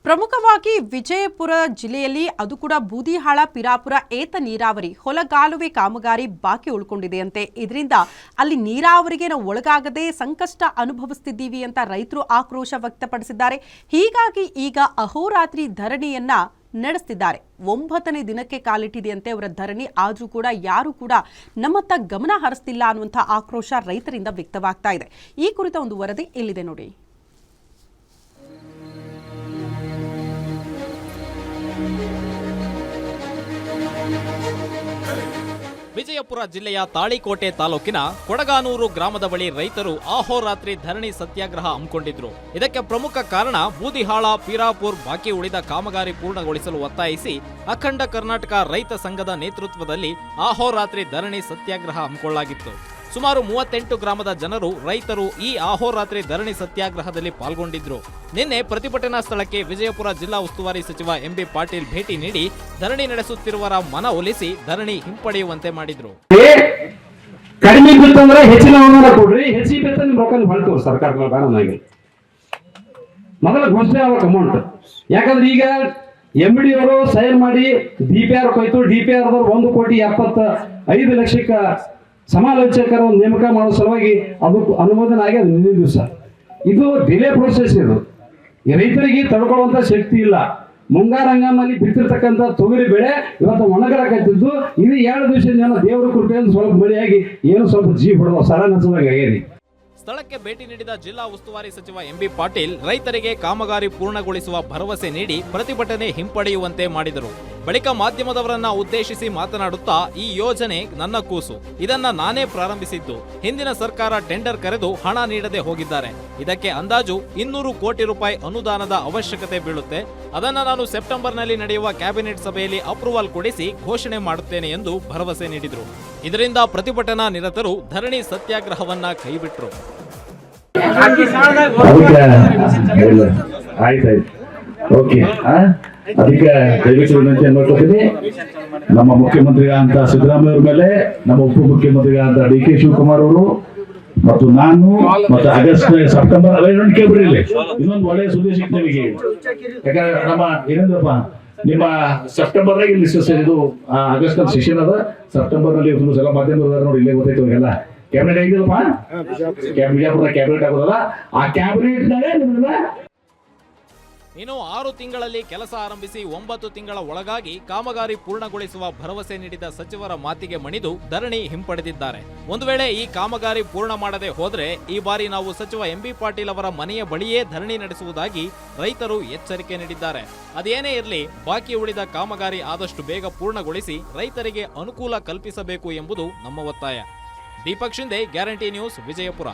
ಪ್ರಮುಖವಾಗಿ ವಿಜಯಪುರ ಜಿಲ್ಲೆಯಲ್ಲಿ ಅದು ಕೂಡ ಬೂದಿಹಾಳ ಪಿರಾಪುರ ಏತ ನೀರಾವರಿ ಹೊಲಗಾಲುವೆ ಕಾಮಗಾರಿ ಬಾಕಿ ಉಳ್ಕೊಂಡಿದೆಯಂತೆ. ಇದರಿಂದ ಅಲ್ಲಿ ನೀರಾವರಿಗೆ ನಾವು ಒಳಗಾಗದೆ ಸಂಕಷ್ಟ ಅನುಭವಿಸುತ್ತಿದ್ದೀವಿ ಅಂತ ರೈತರು ಆಕ್ರೋಶ ವ್ಯಕ್ತಪಡಿಸಿದ್ದಾರೆ. ಹೀಗಾಗಿ ಈಗ ಅಹೋರಾತ್ರಿ ಧರಣಿಯನ್ನ ನಡೆಸುತ್ತಿದ್ದಾರೆ. 9ನೇ ದಿನಕ್ಕೆ ಕಾಲಿಟ್ಟಿದೆಯಂತೆ ಅವರ ಧರಣಿ. ಆದರೂ ಕೂಡ ಯಾರು ಕೂಡ ನಮ್ಮತ್ತ ಗಮನ ಹರಿಸ್ತಿಲ್ಲ ಅನ್ನುವಂಥ ಆಕ್ರೋಶ ರೈತರಿಂದ ವ್ಯಕ್ತವಾಗ್ತಾ ಇದೆ. ಈ ಕುರಿತ ಒಂದು ವರದಿ ಇಲ್ಲಿದೆ ನೋಡಿ. ವಿಜಯಪುರ ಜಿಲ್ಲೆಯ ತಾಳಿಕೋಟೆ ತಾಲೂಕಿನ ಕೊಡಗಾನೂರು ಗ್ರಾಮದ ಬಳಿ ರೈತರು ಅಹೋರಾತ್ರಿ ಧರಣಿ ಸತ್ಯಾಗ್ರಹ ಹಮ್ಮಿಕೊಂಡಿದ್ರು. ಇದಕ್ಕೆ ಪ್ರಮುಖ ಕಾರಣ ಬೂದಿಹಾಳ ಪಿರಾಪುರ್ ಬಾಕಿ ಉಳಿದ ಕಾಮಗಾರಿ ಪೂರ್ಣಗೊಳಿಸಲು ಒತ್ತಾಯಿಸಿ ಅಖಂಡ ಕರ್ನಾಟಕ ರೈತ ಸಂಘದ ನೇತೃತ್ವದಲ್ಲಿ ಅಹೋರಾತ್ರಿ ಧರಣಿ ಸತ್ಯಾಗ್ರಹ ಹಮ್ಮಿಕೊಳ್ಳಲಾಗಿತ್ತು. ಸುಮಾರು 38 ಗ್ರಾಮದ ಜನರು ರೈತರು ಈ ಅಹೋರಾತ್ರಿ ಧರಣಿ ಸತ್ಯಾಗ್ರಹದಲ್ಲಿ ಪಾಲ್ಗೊಂಡಿದ್ರು. ನಿನ್ನೆ ಪ್ರತಿಭಟನಾ ಸ್ಥಳಕ್ಕೆ ವಿಜಯಪುರ ಜಿಲ್ಲಾ ಉಸ್ತುವಾರಿ ಸಚಿವ ಎಂಬಿ ಪಾಟೀಲ್ ಭೇಟಿ ನೀಡಿ ಧರಣಿ ನಡೆಸುತ್ತಿರುವವರ ಮನವೊಲಿಸಿ ಧರಣಿ ಹಿಂಪಡೆಯುವಂತೆ ಮಾಡಿದ್ರು. ಕಡಿಮೆ ಬಿತ್ತಂದ್ರೆ ಹೆಚ್ಚಿನ ಕೊಡ್ರಿ, ಹೆಚ್ಚಿಗೆ ಬಿತ್ತ ನಿಮ್ ರೊಕ್ಕ ಹೊಳ್ತೀವಿ ಸರ್ಕಾರ ಬೇಡನಾಗಿ ಮೊದಲ ಘೋಷಣೆ ಆಗಬೇಕು ಅಮೌಂಟ್. ಯಾಕಂದ್ರೆ ಈಗ MD ಅವರು ಸೈನ್ ಮಾಡಿ DPR ಹೋಯ್ತು. DPR 1,75,00,000 ಸಮಾಲೋಚಕರ ನೇಮಕ ಮಾಡೋ ಸಲುವಾಗಿ ಅದು ಅನುಮೋದನೆ ಆಗಿ ಅದು ನಿನ್ನೆ ದಿವಸ. ಇದು ಡಿಲೇ ಪ್ರೋಸೆಸ್. ಇದು ರೈತರಿಗೆ ತಡ್ಕೊಳ್ಳುವಂತ ಶಕ್ತಿ ಇಲ್ಲ. ಮುಂಗಾರು ಹಂಗಾಮಲ್ಲಿ ಬಿತ್ತಿರ್ತಕ್ಕಂಥ ತೊಗರಿ ಬೆಳೆ ಇವತ್ತು ಒಣಗಲಾಕತ್ತಿದ್ದು ಇದು 2 ದಿವಸ ಜನ ದೇವರ ಕೃಪೆಯಿಂದ ಸ್ವಲ್ಪ ಮಳೆಯಾಗಿ ಏನು ಸ್ವಲ್ಪ ಜೀವ ಹೊಡೆದ ಸರ ನಚ್ಚದಾಗ ಆಗ್ಯದಿ. ಸ್ಥಳಕ್ಕೆ ಭೇಟಿ ನೀಡಿದ ಜಿಲ್ಲಾ ಉಸ್ತುವಾರಿ ಸಚಿವ ಎಂಬಿ ಪಾಟೀಲ್ ರೈತರಿಗೆ ಕಾಮಗಾರಿ ಪೂರ್ಣಗೊಳಿಸುವ ಭರವಸೆ ನೀಡಿ ಪ್ರತಿಭಟನೆ ಹಿಂಪಡೆಯುವಂತೆ ಮಾಡಿದರು. ಬಳಿಕ ಮಾಧ್ಯಮದವರನ್ನ ಉದ್ದೇಶಿಸಿ ಮಾತನಾಡುತ್ತಾ, ಈ ಯೋಜನೆ ನನ್ನ ಕೂಸು, ಇದನ್ನ ನಾನೇ ಪ್ರಾರಂಭಿಸಿದ್ದು. ಹಿಂದಿನ ಸರ್ಕಾರ ಟೆಂಡರ್ ಕರೆದು ಹಣ ನೀಡದೆ ಹೋಗಿದ್ದಾರೆ. ಇದಕ್ಕೆ ಅಂದಾಜು 200 ಕೋಟಿ ರೂಪಾಯಿ ಅನುದಾನದ ಅವಶ್ಯಕತೆ ಬೀಳುತ್ತೆ. ಅದನ್ನ ನಾನು ಸೆಪ್ಟೆಂಬರ್ನಲ್ಲಿ ನಡೆಯುವ ಕ್ಯಾಬಿನೆಟ್ ಸಭೆಯಲ್ಲಿ ಅಪ್ರೂವಲ್ ಕೊಡಿಸಿ ಘೋಷಣೆ ಮಾಡುತ್ತೇನೆ ಎಂದು ಭರವಸೆ ನೀಡಿದರು. ಇದರಿಂದ ಪ್ರತಿಭಟನಾ ನಿರತರು ಧರಣಿ ಸತ್ಯಾಗ್ರಹವನ್ನ ಕೈಬಿಟ್ರು. ಓಕೆ, ಅದಕ್ಕೆ ದಯವಿಟ್ಟು ವಿನಂತಿ ಮಾಡ್ಕೊತೀನಿ. ನಮ್ಮ ಮುಖ್ಯಮಂತ್ರಿಗಳಂತ ಸಿದ್ದರಾಮಯ್ಯ ಅವ್ರ ಮೇಲೆ ನಮ್ಮ ಉಪಮುಖ್ಯಮಂತ್ರಿಗಳಂತ DK ಶಿವಕುಮಾರ್ ಅವರು ಮತ್ತು ನಾನು ಮತ್ತು ಸೆಪ್ಟೆಂಬರ್ ಕೇಳ್ಬಿಡಿಲ್ಲ. ಇನ್ನೊಂದು ಒಳ್ಳೆಯ ಸುದ್ದಿ ಸಿಗ್ತೇವೆ. ಯಾಕಂದ್ರೆ ನಮ್ಮ ಏನಂದ್ರಪ್ಪ, ನಿಮ್ಮ ಸೆಪ್ಟೆಂಬರ್ ಇಲ್ಲಿ ಇದು ಆಗಸ್ಟ್ ನಲ್ಲಿ ಸೆಷನ್ ಅದ. ಸೆಪ್ಟೆಂಬರ್ ನಲ್ಲಿ ಎಲ್ಲ ಮಾಧ್ಯಮದ ನೋಡಿ ಇಲ್ಲೇ ಗೊತ್ತಾಯ್ತು. ಎಲ್ಲ ಕ್ಯಾಬಿನೆಟ್ ಆಗಿದಲ್ಲಪ್ಪ, ಬಿಜಾಪುರ ಕ್ಯಾಬಿನೆಟ್ ಆಗೋದಲ್ಲ. ಆ ಕ್ಯಾಬಿನೆಟ್ ಇನ್ನು 6 ತಿಂಗಳಲ್ಲಿ ಕೆಲಸ ಆರಂಭಿಸಿ 9 ತಿಂಗಳ ಒಳಗಾಗಿ ಕಾಮಗಾರಿ ಪೂರ್ಣಗೊಳಿಸುವ ಭರವಸೆ ನೀಡಿದ ಸಚಿವರ ಮಾತಿಗೆ ಮಣಿದು ಧರಣಿ ಹಿಂಪಡೆದಿದ್ದಾರೆ. ಒಂದು ವೇಳೆ ಈ ಕಾಮಗಾರಿ ಪೂರ್ಣ ಮಾಡದೆ ಹೋದ್ರೆ ಈ ಬಾರಿ ನಾವು ಸಚಿವ ಎಂಬಿ ಪಾಟೀಲ್ ಅವರ ಮನೆಯ ಬಳಿಯೇ ಧರಣಿ ನಡೆಸುವುದಾಗಿ ರೈತರು ಎಚ್ಚರಿಕೆ ನೀಡಿದ್ದಾರೆ. ಅದೇನೇ ಇರಲಿ, ಬಾಕಿ ಉಳಿದ ಕಾಮಗಾರಿ ಆದಷ್ಟು ಬೇಗ ಪೂರ್ಣಗೊಳಿಸಿ ರೈತರಿಗೆ ಅನುಕೂಲ ಕಲ್ಪಿಸಬೇಕು ಎಂಬುದು ನಮ್ಮ ಒತ್ತಾಯ. Deepak Shinde, guarantee news, Vijayapura.